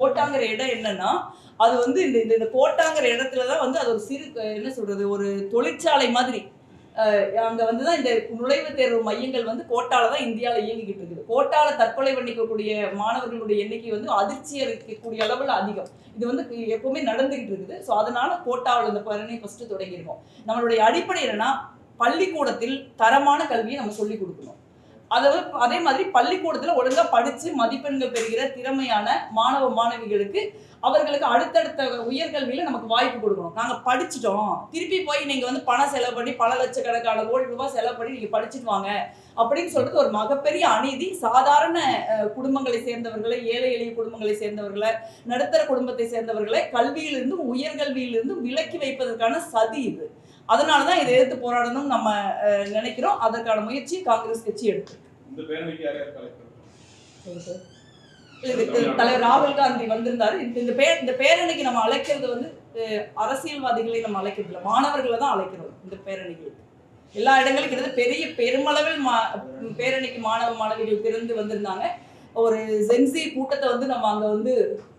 கோட்டாங்கிற இடம் என்னன்னா, அது வந்து இந்த இந்த கோட்டாங்கிற இடத்துல தான் வந்து அது ஒரு சிறு என்ன சொல்றது, ஒரு தொழிற்சாலை மாதிரி. அங்க வந்து தான் இந்த நுழைவுத் தேர்வு மையங்கள் வந்து கோட்டால தான் இந்தியால இயங்கிக்கிட்டு இருக்குது. கோட்டால தற்கொலை பண்ணிக்கக்கூடிய மாணவர்களுடைய எண்ணிக்கை வந்து அதிர்ச்சி அளிக்கக்கூடிய அளவுல அதிகம். இது வந்து எப்பவுமே நடந்துகிட்டு இருக்குது. ஸோ அதனால கோட்டாவுல இந்த பரணி ஃபர்ஸ்ட் தொடங்கியிருக்கோம். நம்மளுடைய அடிப்படை என்னன்னா, பள்ளிக்கூடத்தில் தரமான கல்வியை நம்ம சொல்லிக் கொடுக்கணும். அதே மாதிரி பள்ளிக்கூடத்துல ஒழுங்கா படிச்சு மதிப்பெண்கள் பெறுகிற திறமையான மாணவ மாணவிகளுக்கு அவர்களுக்கு அடுத்தடுத்த உயர்கல்வியில நமக்கு வாய்ப்பு கொடுக்கணும். நாங்க படிச்சுட்டோம், திருப்பி போய் நீங்க வந்து பணம் செலவு பண்ணி பல லட்சக்கணக்கான கோடி ரூபாய் செலவு பண்ணி நீங்க படிச்சுட்டு வாங்க அப்படின்னு சொல்றது ஒரு மிகப்பெரிய அநீதி. சாதாரண குடும்பங்களை சேர்ந்தவர்களை, ஏழை எளிய குடும்பங்களை சேர்ந்தவர்களை, நடுத்தர குடும்பத்தை சேர்ந்தவர்களை கல்வியிலிருந்தும் உயர்கல்வியிலிருந்தும் விலக்கி வைப்பதற்கான சதி இது. அதனாலதான் இதை எதிர்த்து போராடணும் நம்ம நினைக்கிறோம். அதற்கான முயற்சி காங்கிரஸ் கட்சி எடுத்து. தலைவர் ராகுல் காந்தி வந்திருந்தாரு. இந்த பேரணிக்கு நம்ம அழைக்கிறது வந்து அரசியல்வாதிகளை நம்ம அழைக்கிறது இல்லை, மாணவர்களை தான் அழைக்கிறோம். இந்த பேரணிகளுக்கு எல்லா இடங்களும் பெரிய பெருமளவில் பேரணிக்கு மாணவ மாணவிகள் திறந்து வந்திருந்தாங்க. ஒரு ஜென்சி கூட்டத்தை வந்து நம்ம அங்க வந்து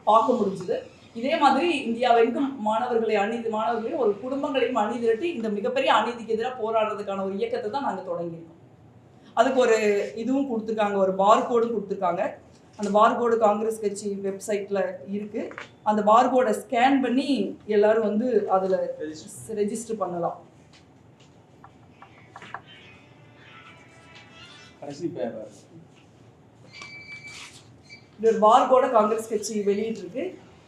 பார்க்க முடிஞ்சுது. இதே மாதிரி இந்தியாவெங்கும் மாணவர்களையும் ஒரு குடும்பங்களையும் அணிதிரட்டி இந்த மிகப்பெரிய அநீதிக்கு எதிராக போராடுறதுக்கான ஒரு இயக்கத்தை தான் நாங்கள் தொடங்கியிருக்கோம். அதுக்கு ஒரு இதுவும் கொடுத்துருக்காங்க, ஒரு பார்கோடும் கொடுத்துருக்காங்க. அந்த பார்கோடு காங்கிரஸ் கட்சி வெப்சைட்ல இருக்கு. அந்த பார்கோடை ஸ்கேன் பண்ணி எல்லாரும் வந்து அதுல ரெஜிஸ்டர் பண்ணலாம். ஒரு பார்கோட காங்கிரஸ் கட்சி வெளியிட்டு இருக்கு.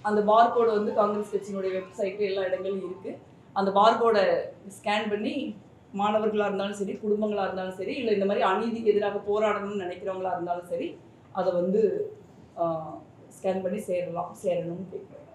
அந்த பார்கோடு வந்து காங்கிரஸ் கட்சியினுடைய வெப்சைட் எல்லா இடங்களும் இருக்கு. அந்த பார்கோடை ஸ்கேன் பண்ணி மாணவர்களாக இருந்தாலும் சரி, குடும்பங்களாக இருந்தாலும் சரி, இல்லை இந்த மாதிரி அநீதிக்கு எதிராக போராடணும்னு நினைக்கிறவங்களா இருந்தாலும் சரி, அதை வந்து ஸ்கேன் பண்ணி சேரணும்னு கேட்குறேன்.